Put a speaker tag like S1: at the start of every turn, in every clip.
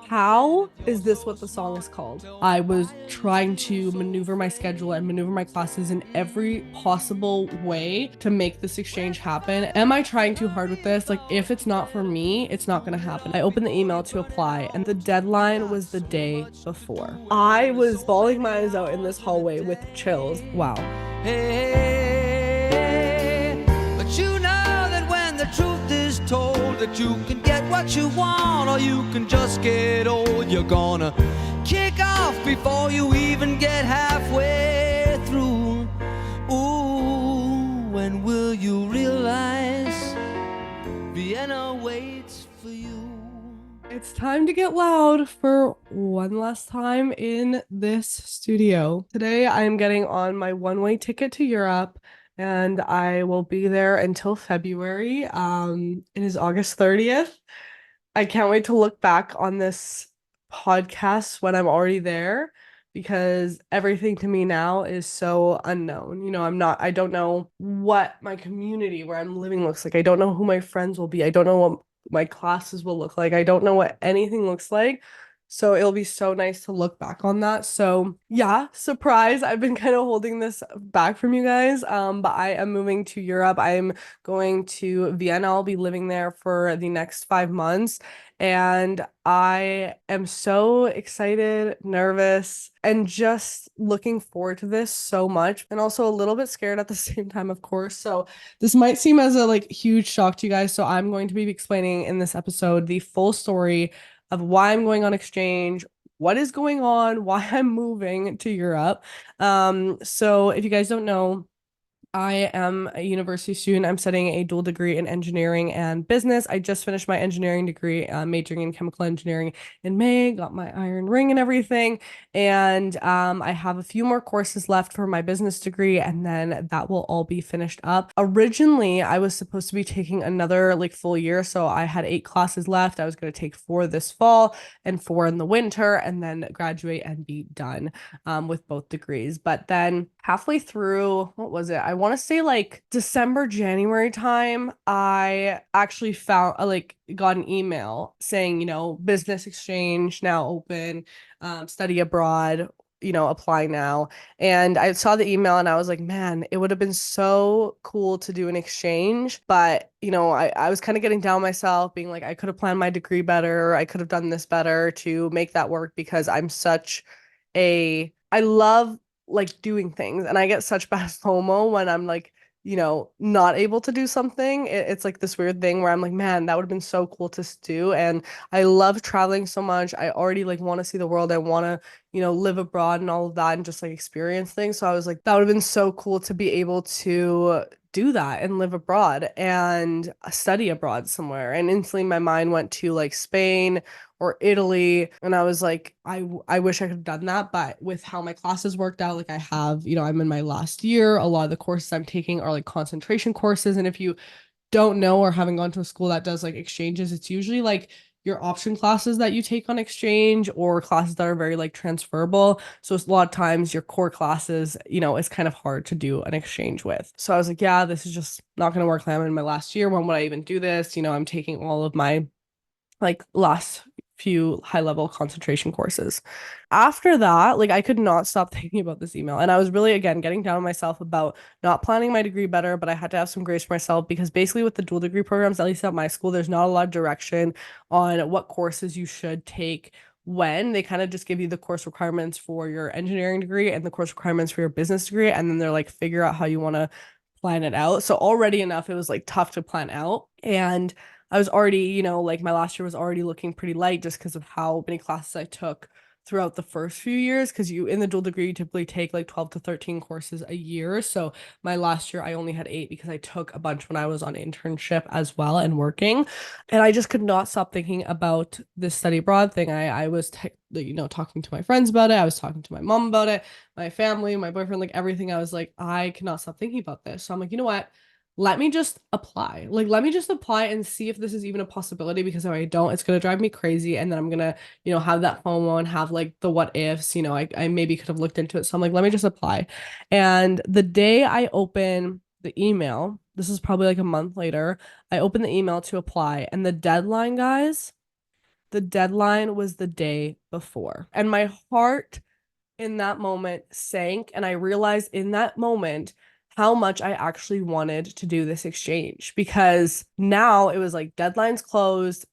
S1: How is this what the song is called? I was trying to maneuver my schedule and maneuver my classes in every possible way to make this exchange happen. Am I trying too hard with this? Like, if it's not for me, it's not gonna happen. I opened the email to apply, and the deadline was the day before. I was bawling my eyes out in this hallway with chills. Wow.
S2: Hey, but you know that when the truth is told that you can get what you want or you can just get old, you're gonna kick off before you even get halfway through. Ooh, when will you realize Vienna waits for you?
S1: It's time to get loud for one last time in this studio. Today, I am getting on my one-way ticket to Europe, and I will be there until February. It is August 30th. I can't wait to look back on this podcast when I'm already there because everything to me now is so unknown. I don't know what my community where I'm living looks like. I don't know who my friends will be. I don't know what my classes will look like. I don't know what anything looks like. So it'll be so nice to look back on that. So yeah, surprise. I've been kind of holding this back from you guys. But I am moving to Europe. I'm going to Vienna. I'll be living there for the next 5 months. And I am so excited, nervous, and just looking forward to this so much. And also a little bit scared at the same time, of course. So this might seem as a huge shock to you guys. So I'm going to be explaining in this episode the full story of why I'm going on exchange, what is going on, why I'm moving to Europe. So if you guys don't know, I am a university student. I'm studying a dual degree in engineering and business. I just finished my engineering degree, majoring in chemical engineering in May, got my iron ring and everything. And I have a few more courses left for my business degree, and then that will all be finished up. Originally, I was supposed to be taking another full year. So I had 8 classes left. I was going to take 4 this fall and 4 in the winter, and then graduate and be done with both degrees. But then halfway through, what was it? I want to say December, January time, I actually found got an email saying, business exchange now open, study abroad, apply now. And I saw the email and I was like, man, it would have been so cool to do an exchange. But, I was kind of getting down on myself, being like, I could have planned my degree better. I could have done this better to make that work because I love doing things, and I get such bad FOMO when I'm not able to do something. It's this weird thing where I'm like, man, that would have been so cool to do. And I love traveling so much. I already want to see the world. I want to, live abroad and all of that and just experience things. So I was like, that would have been so cool to be able to do that and live abroad and study abroad somewhere. And instantly my mind went to Spain or Italy. And I was like, I wish I could have done that. But with how my classes worked out, I have, I'm in my last year. A lot of the courses I'm taking are concentration courses. And if you don't know or haven't gone to a school that does exchanges, it's usually your option classes that you take on exchange or classes that are very transferable. So it's a lot of times your core classes, it's kind of hard to do an exchange with. So I was like, yeah, this is just not going to work. I'm in my last year. When would I even do this? I'm taking all of my last few high level concentration courses. After that, I could not stop thinking about this email. And I was really, again, getting down on myself about not planning my degree better, but I had to have some grace for myself because basically with the dual degree programs, at least at my school, there's not a lot of direction on what courses you should take when. They kind of just give you the course requirements for your engineering degree and the course requirements for your business degree. And then they're figure out how you want to plan it out. So already enough, it was tough to plan out. And I was already, my last year was already looking pretty light just because of how many classes I took throughout the first few years. Because in the dual degree, you typically take 12 to 13 courses a year. So my last year, I only had 8 because I took a bunch when I was on internship as well and working. And I just could not stop thinking about this study abroad thing. I was, talking to my friends about it. I was talking to my mom about it, my family, my boyfriend, everything. I was like, I cannot stop thinking about this. So I'm like, you know what? Let me just apply. Let me just apply and see if this is even a possibility, because if I don't, it's gonna drive me crazy. And then I'm gonna, have that FOMO and have the what ifs, I maybe could have looked into it. So I'm like, let me just apply. And the day I open the email, this is probably a month later, I open the email to apply, and the deadline, guys, the deadline was the day before. And my heart in that moment sank. And I realized in that moment how much I actually wanted to do this exchange because now it was like deadlines closed,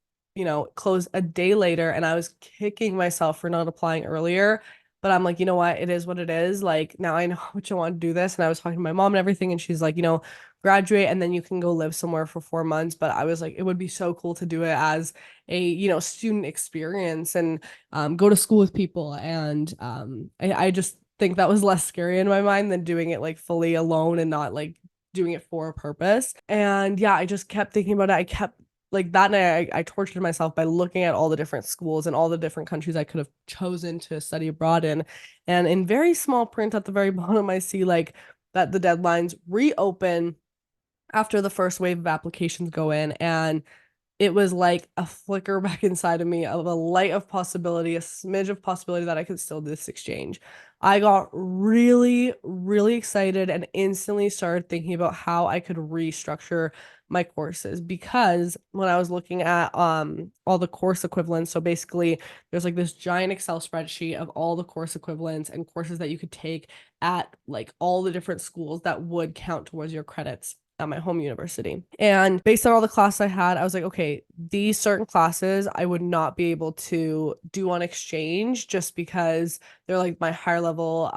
S1: closed a day later. And I was kicking myself for not applying earlier. But I'm like, you know what? It is what it is. Like, now I know how much I want to do this. And I was talking to my mom and everything. And she's like, graduate and then you can go live somewhere for 4 months. But I was like, it would be so cool to do it as a, student experience and go to school with people. And I just think that was less scary in my mind than doing it like fully alone and not like doing it for a purpose. And yeah, I just kept thinking about it. I kept like that night, I tortured myself by looking at all the different schools and all the different countries I could have chosen to study abroad in. And in very small print at the very bottom, I see like that the deadlines reopen after the first wave of applications go in. And it was like a flicker back inside of me of a light of possibility, a smidge of possibility that I could still do this exchange. I got really, really excited and instantly started thinking about how I could restructure my courses because when I was looking at all the course equivalents, so basically there's like this giant Excel spreadsheet of all the course equivalents and courses that you could take at like all the different schools that would count towards your credits at my home university. And based on all the classes I had, I was like, okay, these certain classes I would not be able to do on exchange just because they're like my higher level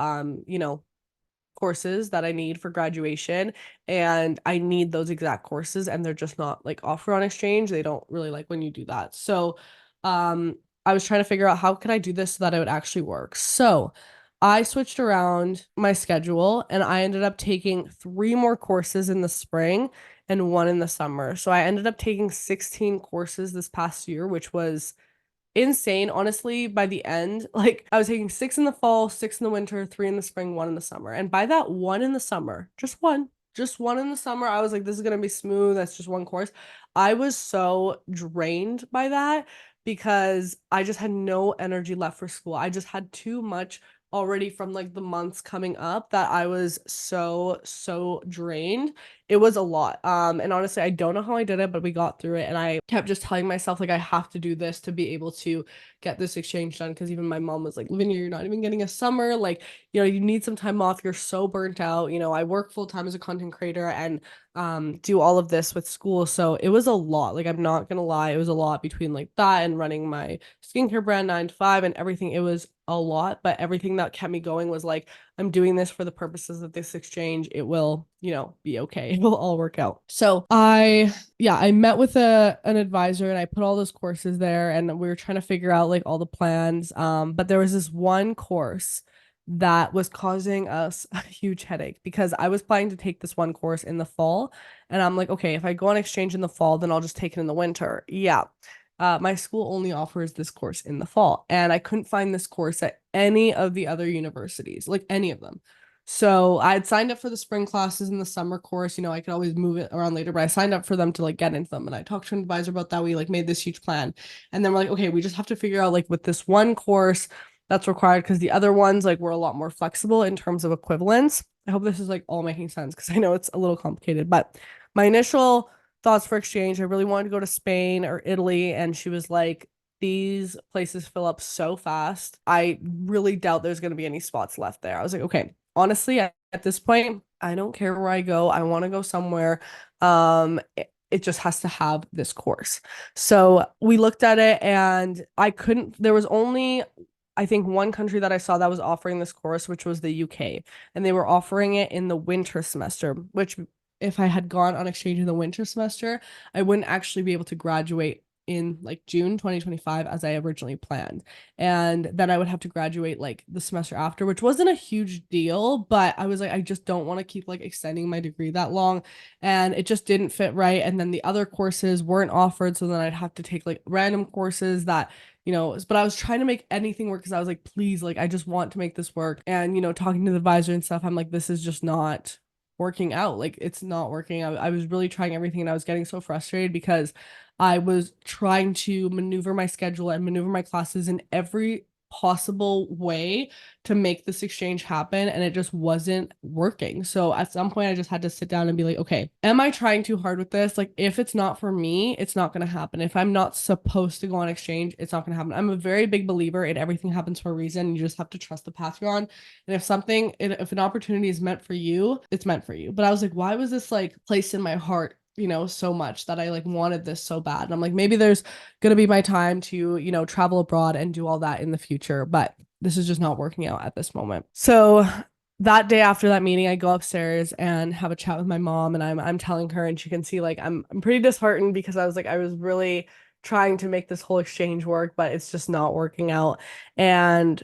S1: courses that I need for graduation and I need those exact courses and they're just not like offered on exchange. They don't really like when you do that. So I was trying to figure out how could I do this so that it would actually work. So I switched around my schedule and I ended up taking 3 more courses in the spring and 1 in the summer. So I ended up taking 16 courses this past year, which was insane. Honestly, by the end, like I was taking 6 in the fall, 6 in the winter, 3 in the spring, 1 in the summer. And by that 1 in the summer, just one in the summer, I was like, this is gonna be smooth. That's just one course. I was so drained by that because I just had no energy left for school. I just had too much already from like the months coming up that I was so drained. It was a lot. And honestly, I don't know how I did it, but we got through it. And I kept just telling myself, like, I have to do this to be able to get this exchange done. Cause even my mom was like, Lavinia, you're not even getting a summer. Like, you need some time off. You're so burnt out. I work full time as a content creator and do all of this with school. So it was a lot. Like, I'm not gonna lie, it was a lot between like that and running my skincare brand 9 to 5 and everything. It was a lot, but everything that kept me going was like, I'm doing this for the purposes of this exchange. It will, be okay. It will all work out. So I met with an advisor and I put all those courses there and we were trying to figure out like all the plans. But there was this one course that was causing us a huge headache because I was planning to take this one course in the fall. And I'm like, okay, if I go on exchange in the fall, then I'll just take it in the winter. Yeah. My school only offers this course in the fall, and I couldn't find this course at any of the other universities, like any of them. So I had signed up for the spring classes and the summer course. I could always move it around later, but I signed up for them to like get into them. And I talked to an advisor about that. We like made this huge plan. And then we're like, okay, we just have to figure out like with this one course that's required because the other ones like were a lot more flexible in terms of equivalence. I hope this is like all making sense because I know it's a little complicated, but my initial thoughts for exchange. I really wanted to go to Spain or Italy. And she was like, these places fill up so fast. I really doubt there's going to be any spots left there. I was like, okay, honestly, at this point, I don't care where I go. I want to go somewhere. It just has to have this course. So we looked at it and there was only, I think, one country that I saw that was offering this course, which was the UK. And they were offering it in the winter semester, which if I had gone on exchange in the winter semester, I wouldn't actually be able to graduate in like June 2025 as I originally planned. And then I would have to graduate like the semester after, which wasn't a huge deal, but I was like, I just don't want to keep like extending my degree that long. And it just didn't fit right. And then the other courses weren't offered. So then I'd have to take like random courses that but I was trying to make anything work because I was like, please, like, I just want to make this work. And, talking to the advisor and stuff, I'm like, this is just not working out. Like, it's not working. I was really trying everything and I was getting so frustrated because I was trying to maneuver my schedule and maneuver my classes in every possible way to make this exchange happen, and it just wasn't working. So at some point I just had to sit down and be like, okay, am I trying too hard with this? Like, if it's not for me, it's not going to happen. If I'm not supposed to go on exchange, it's not going to happen. I'm a very big believer in everything happens for a reason. You just have to trust the path you're on. And if an opportunity is meant for you, it's meant for you. But I was like, why was this like placed in my heart, so much that I like wanted this so bad? And I'm like, maybe there's gonna be my time to, travel abroad and do all that in the future, but this is just not working out at this moment. So that day after that meeting, I go upstairs and have a chat with my mom, and I'm telling her, and she can see like I'm pretty disheartened because I was like, I was really trying to make this whole exchange work, but it's just not working out. And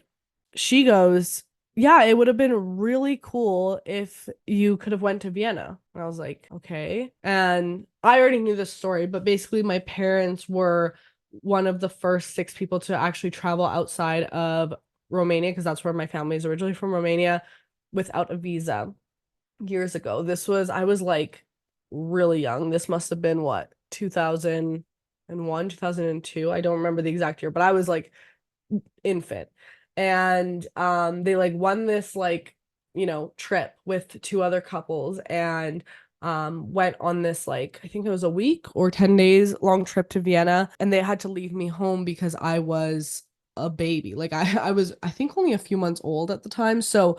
S1: she goes, yeah, it would have been really cool if you could have went to Vienna. And I was like, okay. And I already knew this story, but basically my parents were one of the first six people to actually travel outside of Romania, because that's where my family is originally from, Romania, without a visa years ago. I was like really young. This must have been what, 2001, 2002. I don't remember the exact year, but I was like infant. And they like won this like, trip with two other couples, and went on this like, I think it was a week or 10 days long trip to Vienna, and they had to leave me home because I was a baby. Like I was, I think, only a few months old at the time. So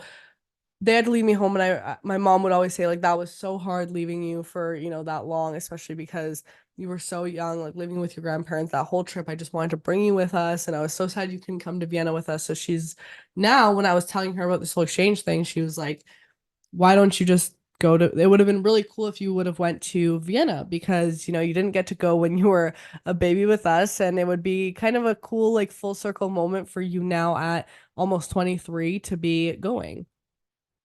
S1: they had to leave me home, and my mom would always say like, that was so hard leaving you for, that long, especially because you were so young, like living with your grandparents that whole trip. I just wanted to bring you with us, and I was so sad you couldn't come to Vienna with us. So she's now, when I was telling her about this whole exchange thing, she was like, why don't you just go to, it would have been really cool if you would have went to Vienna, because you didn't get to go when you were a baby with us, and it would be kind of a cool like full circle moment for you now at almost 23 to be going.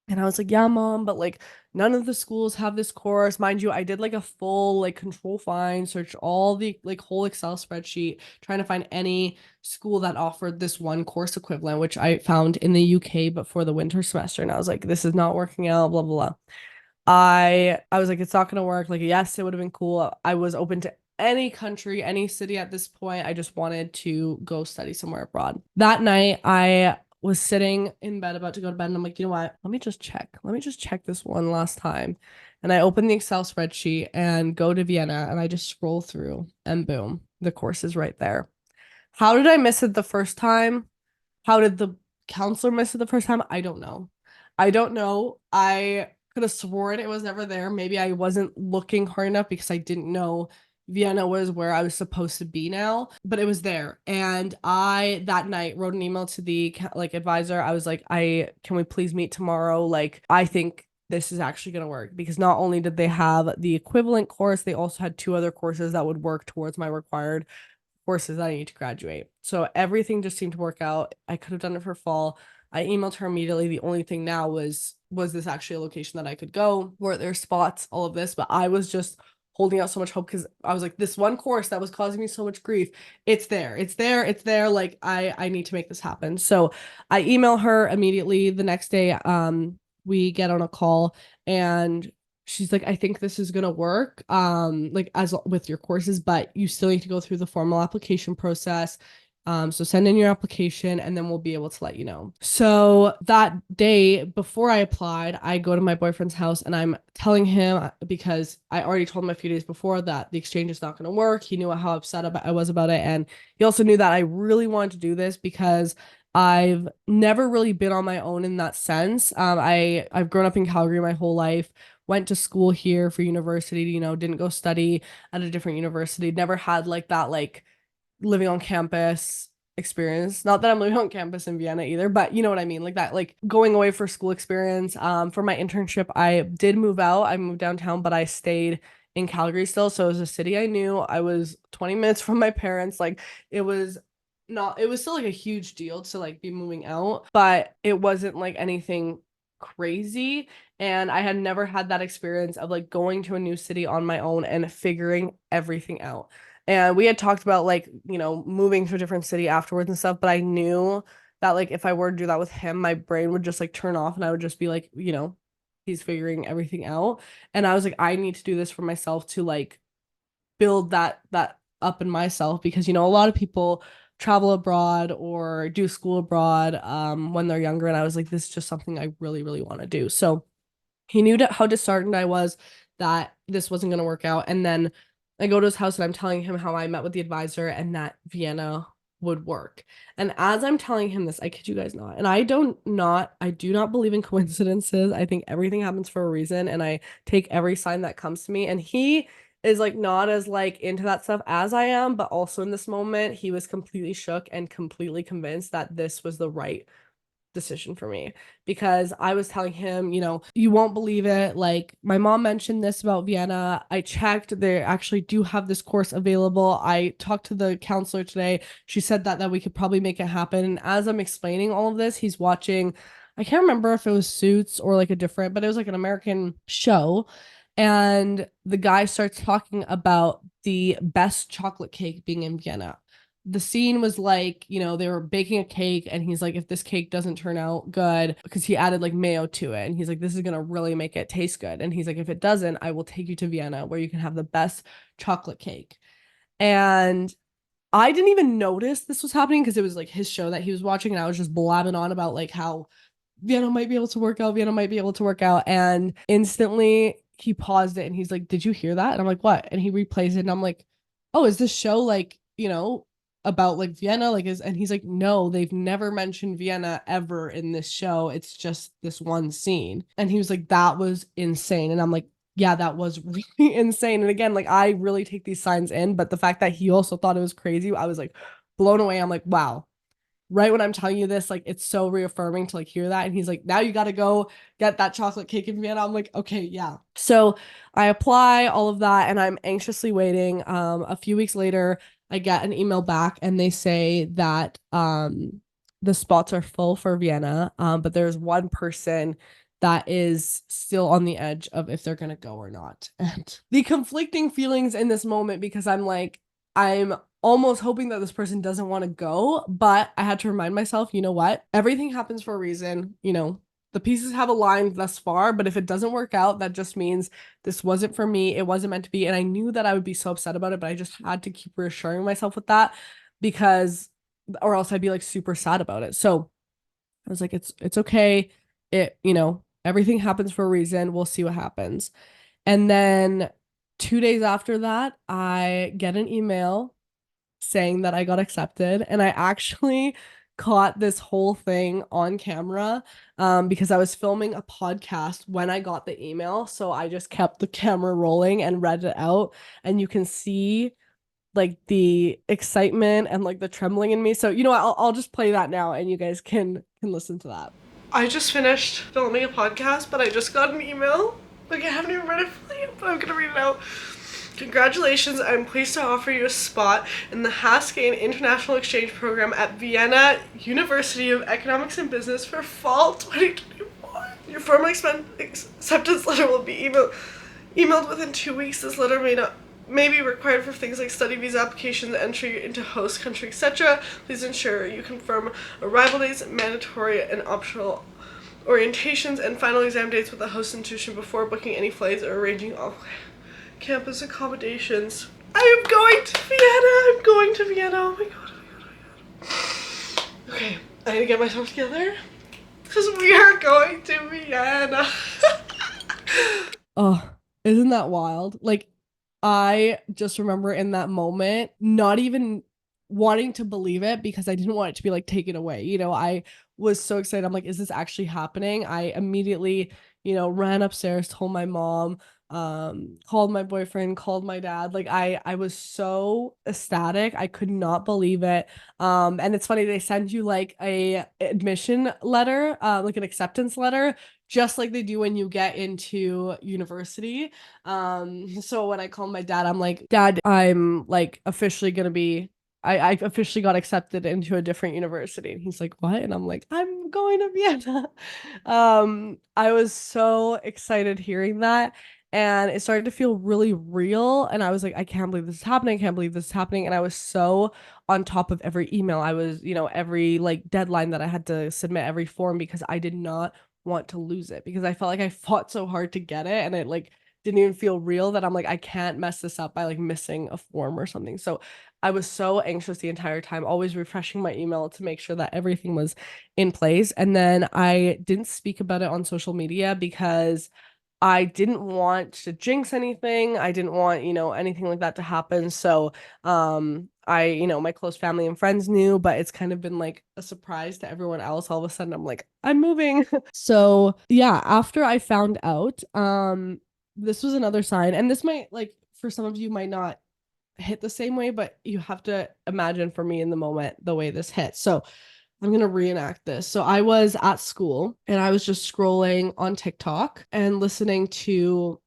S1: And I was like, yeah, mom, but like none of the schools have this course. Mind you, I did like a full like control find, search all the like whole Excel spreadsheet, trying to find any school that offered this one course equivalent, which I found in the UK, but for the winter semester. And I was like, this is not working out, blah, blah, blah. I was like, it's not gonna work. Like, yes, it would have been cool. I was open to any country, any city at this point. I just wanted to go study somewhere abroad. That night, I was sitting in bed about to go to bed, and I'm like, you know what? Let me just check. Let me just check this one last time. And I open the Excel spreadsheet and go to Vienna, and I just scroll through, and boom, the course is right there. How did I miss it the first time? How did the counselor miss it the first time? I don't know. I don't know. I could have sworn it was never there. Maybe I wasn't looking hard enough because I didn't know Vienna was where I was supposed to be now, but it was there. And I that night wrote an email to the like advisor. I was like, can we please meet tomorrow? Like, I think this is actually going to work, because not only did they have the equivalent course, they also had two other courses that would work towards my required courses that I need to graduate. So everything just seemed to work out. I could have done it for fall. I emailed her immediately. The only thing now was this actually a location that I could go? Were there spots? All of this, but I was just holding out so much hope, because I was like, this one course that was causing me so much grief, it's there. It's there. It's there. Like, I need to make this happen. So I email her immediately. The next day, we get on a call, and she's like, I think this is gonna work, like as with your courses, but you still need to go through the formal application process. So send in your application, and then we'll be able to let you know. So that day before I applied, I go to my boyfriend's house, and I'm telling him, because I already told him a few days before that the exchange is not going to work. He knew how upset I was about it. And he also knew that I really wanted to do this because I've never really been on my own in that sense. I've grown up in Calgary my whole life, went to school here for university, didn't go study at a different university, never had like that, like living on campus experience. Not that I'm living on campus in Vienna either, but you know what I mean? Like that, like going away for school experience. For my internship, I did move out. I moved downtown, but I stayed in Calgary still. So it was a city I knew. I was 20 minutes from my parents. Like, it was not, it was still like a huge deal to like be moving out, but it wasn't like anything crazy. And I had never had that experience of like going to a new city on my own and figuring everything out. And we had talked about like, moving to a different city afterwards and stuff, but I knew that like if I were to do that with him, my brain would just like turn off, and I would just be like, he's figuring everything out. And I was like, I need to do this for myself to like build that up in myself, because a lot of people travel abroad or do school abroad when they're younger. And I was like, this is just something I really, really want to do. So he knew how disheartened I was that this wasn't going to work out. And then I go to his house and I'm telling him how I met with the advisor and that Vienna would work. And as I'm telling him this, I kid you guys not. And I do not believe in coincidences. I think everything happens for a reason. And I take every sign that comes to me. And he is like not as like into that stuff as I am, but also in this moment, he was completely shook and completely convinced that this was the right decision for me because I was telling him, you won't believe it. Like, my mom mentioned this about Vienna. I checked, they actually do have this course available. I talked to the counselor today. She said that we could probably make it happen. And as I'm explaining all of this, he's watching, I can't remember if it was Suits or like a different, but it was like an American show. And the guy starts talking about the best chocolate cake being in Vienna. The scene was like, they were baking a cake and he's like, if this cake doesn't turn out good, because he added like mayo to it. And he's like, this is going to really make it taste good. And he's like, if it doesn't, I will take you to Vienna where you can have the best chocolate cake. And I didn't even notice this was happening because it was like his show that he was watching. And I was just blabbing on about like how Vienna might be able to work out. Vienna might be able to work out. And instantly he paused it and he's like, did you hear that? And I'm like, what? And he replays it. And I'm like, oh, is this show like, about like Vienna? And he's like, no, they've never mentioned Vienna ever in this show. It's just this one scene. And he was like, that was insane. And I'm like, yeah, that was really insane. And again, like I really take these signs in, but the fact that he also thought it was crazy, I was like blown away. I'm like, wow, right when I'm telling you this, like it's so reaffirming to like hear that. And he's like, now you got to go get that chocolate cake in Vienna. I'm like, okay, yeah. So I apply all of that and I'm anxiously waiting. A few weeks later, I get an email back and they say that the spots are full for Vienna, but there's one person that is still on the edge of if they're going to go or not. And the conflicting feelings in this moment because I'm like, I'm almost hoping that this person doesn't want to go, but I had to remind myself, you know what? Everything happens for a reason. The pieces have aligned thus far, but if it doesn't work out, that just means this wasn't for me. It wasn't meant to be. And I knew that I would be so upset about it, but I just had to keep reassuring myself with that because, or else I'd be like super sad about it. So I was like, it's okay. Everything happens for a reason. We'll see what happens. And then 2 days after that, I get an email saying that I got accepted. And I actually caught this whole thing on camera because I was filming a podcast when I got the email. So I just kept the camera rolling and read it out. And you can see like the excitement and like the trembling in me. So I'll just play that now and you guys can listen to that. I just finished filming a podcast, but I just got an email. Like I haven't even read it fully, but I'm gonna read it out. Congratulations, I'm pleased to offer you a spot in the Haskell International Exchange Program at Vienna University of Economics and Business for fall 2024. Your formal acceptance letter will be emailed within 2 weeks. This letter may be required for things like study visa applications, entry into host country, etc. Please ensure you confirm arrival dates, mandatory and optional orientations, and final exam dates with the host institution before booking any flights or arranging all campus accommodations. I am going to Vienna. I'm going to Vienna. Oh my god. Oh my god. Oh my god. Okay, I need to get myself together because we are going to Vienna. Oh, isn't that wild? Like, I just remember in that moment not even wanting to believe it because I didn't want it to be like taken away. I was so excited. I'm like, is this actually happening? I immediately, ran upstairs, told my mom, called my boyfriend, called my dad. Like I was so ecstatic. I could not believe it. And it's funny, they send you like a admission letter, like an acceptance letter, just like they do when you get into university. So when I called my dad, I'm like, Dad, I'm like officially gonna be I officially got accepted into a different university. And he's like, what? And I'm like, I'm going to Vienna. I was so excited hearing that. And it started to feel really real. And I was like, I can't believe this is happening. I can't believe this is happening. And I was so on top of every email. I was, every like deadline that I had to submit every form because I did not want to lose it because I felt like I fought so hard to get it and it like didn't even feel real, that I'm like, I can't mess this up by like missing a form or something. So I was so anxious the entire time, always refreshing my email to make sure that everything was in place. And then I didn't speak about it on social media because I didn't want to jinx anything. I didn't want, anything like that to happen. So, my close family and friends knew, but it's kind of been like a surprise to everyone else. All of a sudden, I'm like, I'm moving. So, yeah, after I found out, this was another sign, and this might like for some of you might not hit the same way, but you have to imagine for me in the moment the way this hit. So, I'm gonna reenact this. So I was at school and I was just scrolling on TikTok and listening to,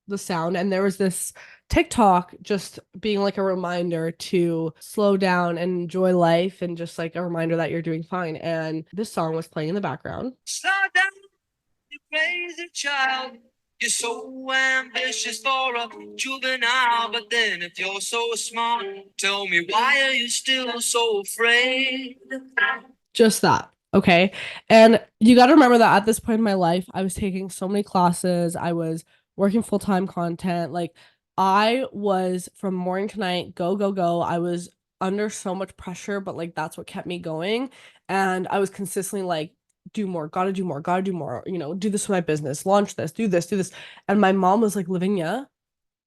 S1: the sound. And there was this TikTok just being like a reminder to slow down and enjoy life and just like a reminder that you're doing fine. And this song was playing in the background.
S2: Slow down, you crazy child. You're so ambitious for a juvenile, but then if you're so smart, tell me why are you still so afraid?
S1: Just that. Okay. And you got to remember that at this point in my life, I was taking so many classes. I was working full-time content. Like I was from morning to night, go, go, go. I was under so much pressure, but like that's what kept me going. And I was consistently like, do more, gotta do more, gotta do more, do this with my business, launch this, do this, do this. And my mom was like, Lavinia,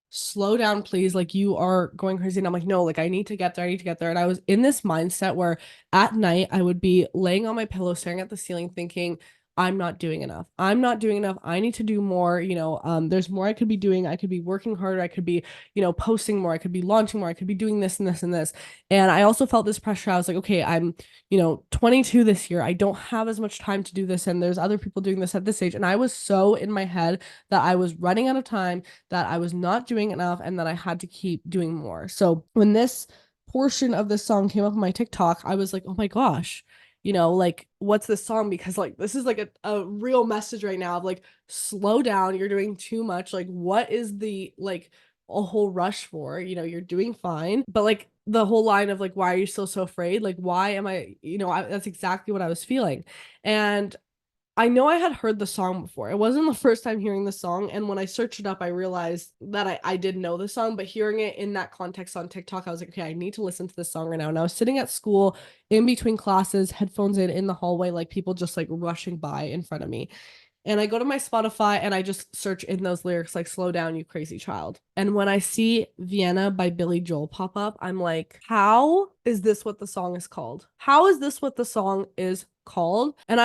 S1: slow down, please. Like you are going crazy. And I'm like, no, like I need to get there. I need to get there. And I was in this mindset where at night I would be laying on my pillow, staring at the ceiling, thinking, I'm not doing enough. I'm not doing enough. I need to do more. There's more I could be doing. I could be working harder. I could be, posting more. I could be launching more. I could be doing this and this and this. And I also felt this pressure. I was like, okay, I'm, 22 this year. I don't have as much time to do this. And there's other people doing this at this age. And I was so in my head that I was running out of time, that I was not doing enough, and that I had to keep doing more. So when this portion of this song came up on my TikTok, I was like, oh my gosh, like what's this song? Because like this is like a real message right now of like, slow down, you're doing too much. Like, what is the like a whole rush for? You're doing fine. But like the whole line of like, why are you still so afraid? Like, why am that's exactly what I was feeling. And I know I had heard the song before. It wasn't the first time hearing the song. And when I searched it up, I realized that I did know the song, but hearing it in that context on TikTok, I was like, okay, I need to listen to this song right now. And I was sitting at school in between classes, headphones in the hallway, like people just like rushing by in front of me. And I go to my Spotify and I just search in those lyrics like, slow down, you crazy child. And when I see Vienna by Billy Joel pop up, I'm like, how is this what the song is called? How is this what the song is called? And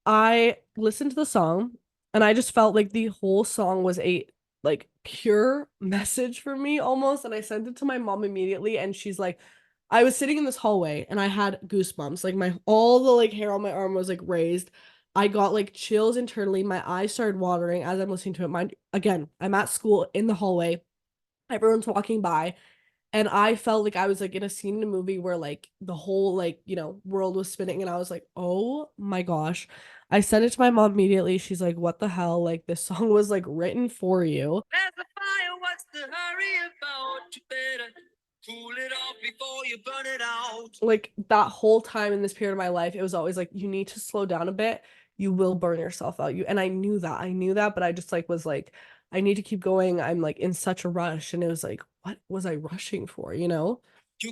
S1: I listened to the song and I just felt like the whole song was a like pure message for me almost. And I sent it to my mom immediately and she's like, I was sitting in this hallway and I had goosebumps. Like my all the like hair on my arm was like raised. I got like chills internally. My eyes started watering as I'm listening to it. Again, I'm at school in the hallway. Everyone's walking by. And I felt like I was like in a scene in a movie where like the whole like, world was spinning. And I was like, oh my gosh. I sent it to my mom immediately. She's like, what the hell? Like this song was like written for you.
S2: There's a fire, what's the hurry about? You better cool it off before you burn it out.
S1: Like that whole time in this period of my life, it was always like, you need to slow down a bit. You will burn yourself out. And I knew that. But I just like was like, I need to keep going. I'm like in such a rush. And it was like, what was I rushing for,
S2: You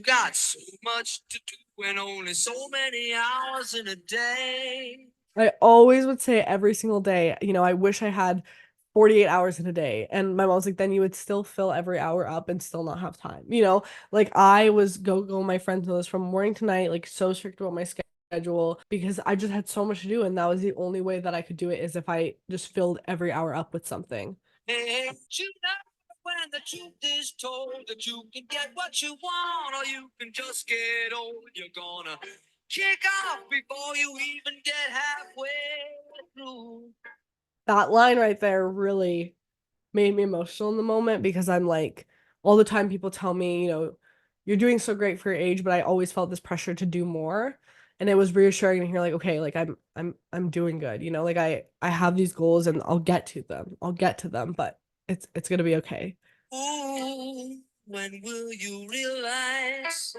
S2: got so much to do and only so many hours in a day.
S1: I always would say every single day, I wish I had 48 hours in a day. And my mom's like, then you would still fill every hour up and still not have time. Like I was go, my friends know this, from morning to night, like so strict about my schedule because I just had so much to do. And that was the only way that I could do it, is if I just filled every hour up with something.
S2: Hey, you know when the truth is told that you can get what you want or you can just get old, you're gonna kick off before you even get halfway through.
S1: That line right there really made me emotional in the moment, because I'm like, all the time people tell me, you're doing so great for your age, but I always felt this pressure to do more. And it was reassuring to hear like, okay, like I'm doing good, like I have these goals and I'll get to them. But it's gonna be okay.
S2: Ooh, when will you realize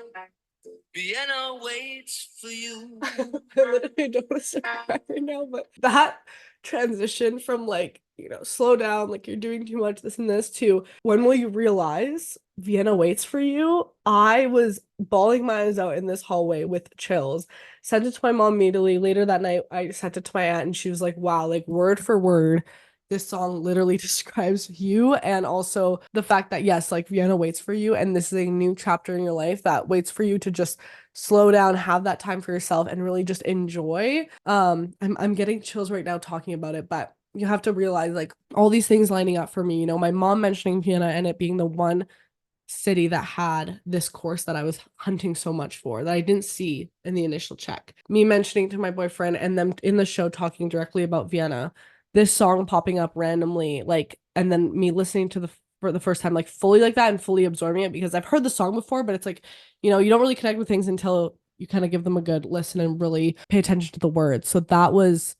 S2: Vienna waits for you?
S1: I literally don't want to start crying right now, but that transition from like slow down, like you're doing too much, this and this too. When will you realize Vienna waits for you? I was bawling my eyes out in this hallway with chills. Sent it to my mom immediately. Later that night, I sent it to my aunt and she was like, wow, like word for word, this song literally describes you and also the fact that yes, like Vienna waits for you and this is a new chapter in your life that waits for you to just slow down, have that time for yourself and really just enjoy. I'm getting chills right now talking about it, but you have to realize like all these things lining up for me, my mom mentioning Vienna and it being the one city that had this course that I was hunting so much for that I didn't see in the initial check. Me mentioning to my boyfriend and them in the show talking directly about Vienna, this song popping up randomly, like, and then me listening to the for the first time, like fully like that and fully absorbing it because I've heard the song before, but it's like, you don't really connect with things until you kind of give them a good listen and really pay attention to the words. So that was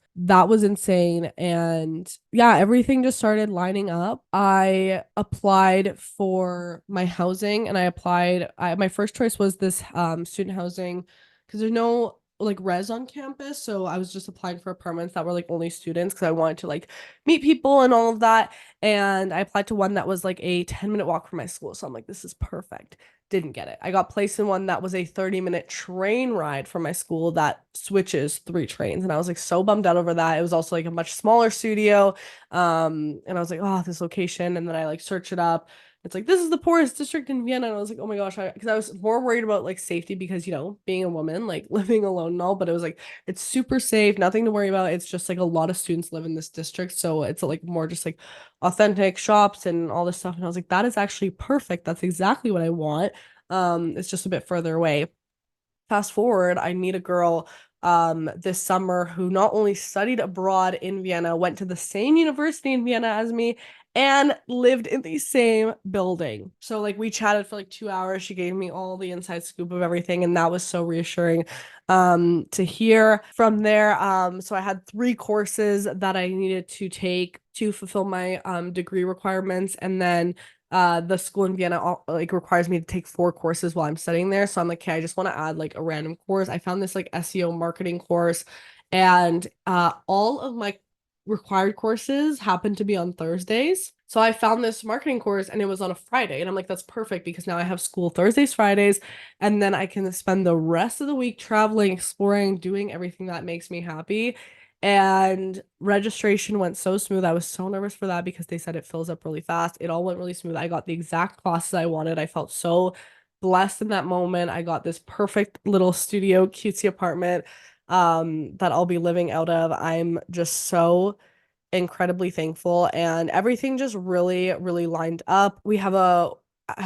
S1: insane. And yeah, everything just started lining up. I applied for my housing and my first choice was this student housing because there's no like res on campus. So I was just applying for apartments that were like only students because I wanted to like meet people and all of that. And I applied to one that was like a 10-minute walk from my school. So I'm like, this is perfect. Didn't get it. I got placed in one that was a 30-minute train ride from my school that switches 3 trains. And I was like so bummed out over that. It was also like a much smaller studio. And I was like, oh, this location. And then I like search it up. It's like, this is the poorest district in Vienna. And I was like, oh my gosh, because I was more worried about like safety because, being a woman, like living alone and all, but it was like, it's super safe, nothing to worry about. It's just like a lot of students live in this district. So it's like more just like authentic shops and all this stuff. And I was like, that is actually perfect. That's exactly what I want. It's just a bit further away. Fast forward, I meet a girl this summer who not only studied abroad in Vienna, went to the same university in Vienna as me, and lived in the same building. So like we chatted for like 2 hours. She gave me all the inside scoop of everything, and that was so reassuring to hear. From there, so I had 3 courses that I needed to take to fulfill my degree requirements, and then the school in Vienna like requires me to take 4 courses while I'm studying there. So I'm like, okay, I just want to add like a random course. I found this like SEO marketing course, and all of my required courses happen to be on Thursdays. So I found this marketing course and it was on a Friday. And I'm like, that's perfect because now I have school Thursdays, Fridays, and then I can spend the rest of the week traveling, exploring, doing everything that makes me happy. And registration went so smooth. I was so nervous for that because they said it fills up really fast. It all went really smooth. I got the exact classes I wanted. I felt so blessed in that moment. I got this perfect little studio, cutesy apartment that I'll be living out of. I'm just so incredibly thankful and everything just really, really lined up. I have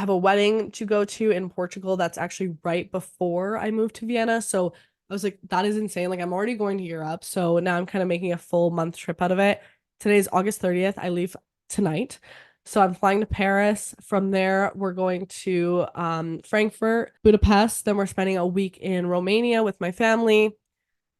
S1: a wedding to go to in Portugal that's actually right before I moved to Vienna. So I was like, that is insane. Like I'm already going to Europe. So now I'm kind of making a full month trip out of it. Today's August 30th. I leave tonight. So I'm flying to Paris. From there, we're going to Frankfurt, Budapest. Then we're spending a week in Romania with my family.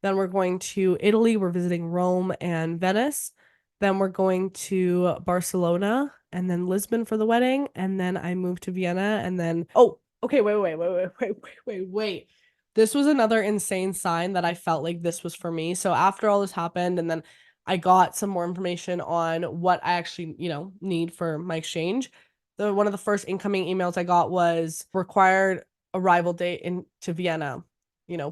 S1: Then we're going to Italy. We're visiting Rome and Venice. Then we're going to Barcelona and then Lisbon for the wedding. And then I moved to Vienna. And then, oh, okay, wait. This was another insane sign that I felt like this was for me. So after all this happened, and then I got some more information on what I actually, need for my exchange. One of the first incoming emails I got was required arrival date into Vienna.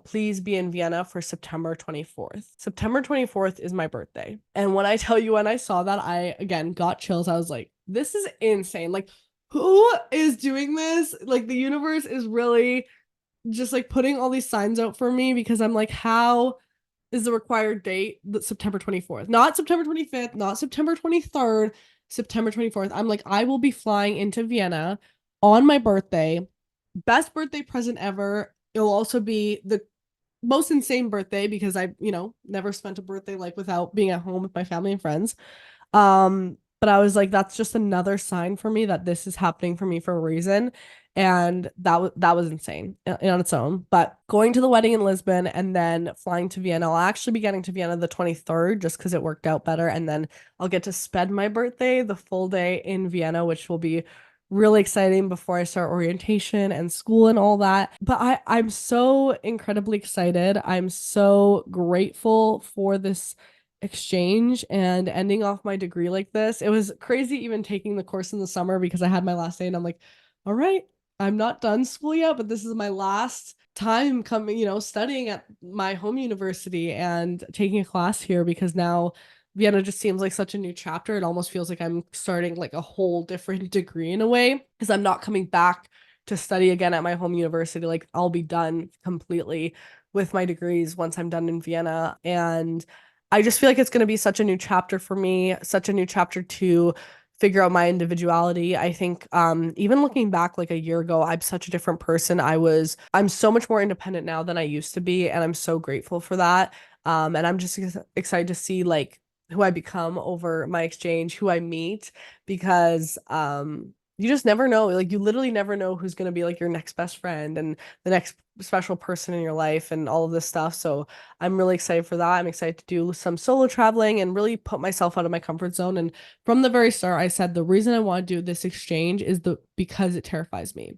S1: Please be in Vienna for September 24th. September 24th is my birthday. And when I tell you, when I saw that, I again got chills. I was like, this is insane. Like, who is doing this? Like, the universe is really just like putting all these signs out for me because I'm like, how is the required date September 24th? Not September 25th, not September 23rd, September 24th. I'm like, I will be flying into Vienna on my birthday. Best birthday present ever. It'll also be the most insane birthday because I, never spent a birthday like without being at home with my family and friends. But I was like, that's just another sign for me that this is happening for me for a reason. And that was insane on its own. But going to the wedding in Lisbon and then flying to Vienna, I'll actually be getting to Vienna the 23rd just because it worked out better. And then I'll get to spend my birthday the full day in Vienna, which will be really exciting before I start orientation and school and all that. But I'm so incredibly excited. I'm so grateful for this exchange and ending off my degree like this. It was crazy even taking the course in the summer because I had my last day and I'm like, all right, I'm not done school yet, but this is my last time coming, studying at my home university and taking a class here because now Vienna just seems like such a new chapter. It almost feels like I'm starting like a whole different degree in a way because I'm not coming back to study again at my home university. Like I'll be done completely with my degrees once I'm done in Vienna. And I just feel like it's going to be such a new chapter for me, such a new chapter to figure out my individuality. I think even looking back like a year ago, I'm such a different person. I'm so much more independent now than I used to be, and I'm so grateful for that. And I'm just excited to see like who I become over my exchange, who I meet, because you just never know. Like you literally never know who's going to be like your next best friend and the next special person in your life and all of this stuff. So I'm really excited for that. I'm excited to do some solo traveling and really put myself out of my comfort zone. And from the very start, I said the reason I want to do this exchange is because it terrifies me.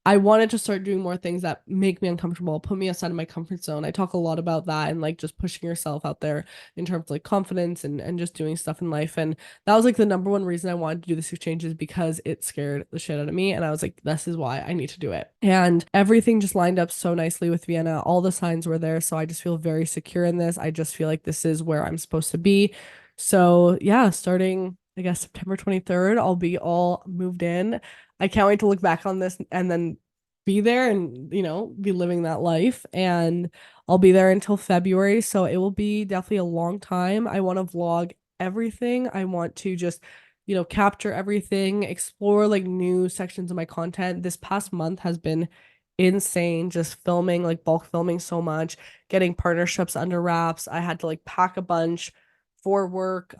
S1: I wanted to start doing more things that make me uncomfortable, put me outside of my comfort zone. I talk a lot about that and like just pushing yourself out there in terms of like confidence and just doing stuff in life. And that was like the number one reason I wanted to do this exchange is because it scared the shit out of me. And I was like, this is why I need to do it. And everything just lined up so nicely with Vienna. All the signs were there. So I just feel very secure in this. I just feel like this is where I'm supposed to be. So yeah, starting I guess September 23rd, I'll be all moved in. I can't wait to look back on this and then be there and, be living that life. And I'll be there until February. So it will be definitely a long time. I want to vlog everything. I want to just, capture everything, explore like new sections of my content. This past month has been insane, just filming, like bulk filming so much, getting partnerships under wraps. I had to like pack a bunch for work,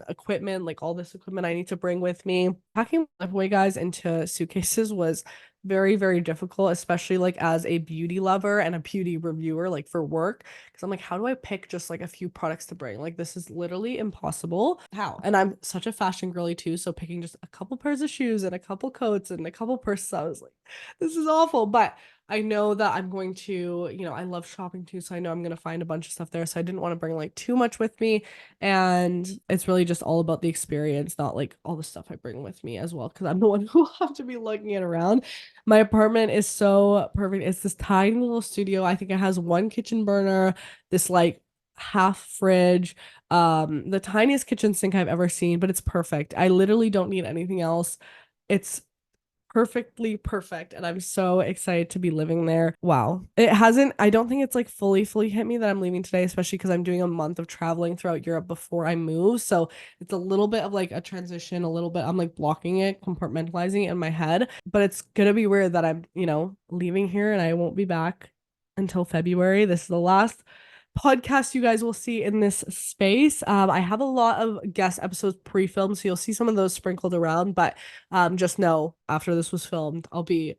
S1: equipment, like all this equipment I need to bring with me. Packing my away guys into suitcases was very, very difficult, especially like as a beauty lover and a beauty reviewer, like for work. Because I'm like, how do I pick just like a few products to bring? Like, this is literally impossible. How? And I'm such a fashion girly too. So picking just a couple pairs of shoes and a couple coats and a couple purses, I was like, this is awful. But I know that I'm going to, I love shopping too. So I know I'm going to find a bunch of stuff there. So I didn't want to bring like too much with me. And it's really just all about the experience, not like all the stuff I bring with me as well. Cause I'm the one who will have to be lugging it around. My apartment is so perfect. It's this tiny little studio. I think it has one kitchen burner, this like half fridge, the tiniest kitchen sink I've ever seen, but it's perfect. I literally don't need anything else. It's perfectly perfect and I'm so excited to be living there. Wow. I don't think it's like fully hit me that I'm leaving today, especially because I'm doing a month of traveling throughout Europe before I move. So it's a little bit of like a transition, a little bit I'm like blocking it, compartmentalizing it in my head, but it's gonna be weird that I'm, leaving here and I won't be back until February. This is the last podcast you guys will see in this space. I have a lot of guest episodes pre-filmed, so you'll see some of those sprinkled around, but just know after this was filmed, I'll be,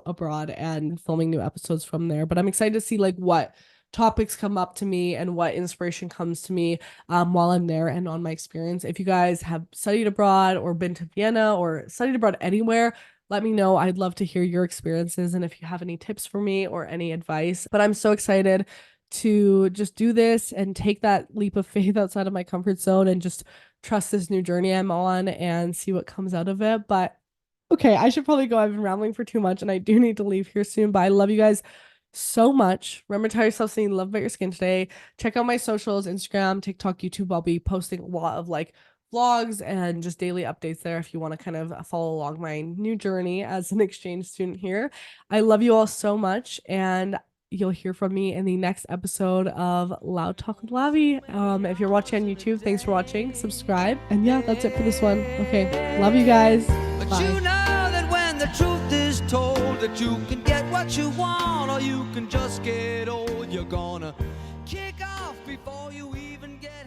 S1: abroad and filming new episodes from there. But I'm excited to see like what topics come up to me and what inspiration comes to me while I'm there and on my experience. If you guys have studied abroad or been to Vienna or studied abroad anywhere, let me know. I'd love to hear your experiences and if you have any tips for me or any advice. But I'm so excited to just do this and take that leap of faith outside of my comfort zone and just trust this new journey I'm on and see what comes out of it. But okay, I should probably go. I've been rambling for too much and I do need to leave here soon. But I love you guys so much. Remember to tell yourself something you love about your skin today. Check out my socials, Instagram, TikTok, YouTube. I'll be posting a lot of like vlogs and just daily updates there if you want to kind of follow along my new journey as an exchange student here. I love you all so much and you'll hear from me in the next episode of Loud Talk with Lavi. If you're watching on YouTube, thanks for watching. Subscribe. And yeah, that's it for this one. Okay. Love you guys.
S2: But
S1: Bye.
S2: you know that when the truth is told that you can get what you want or you can just get old, you're gonna kick off before you even get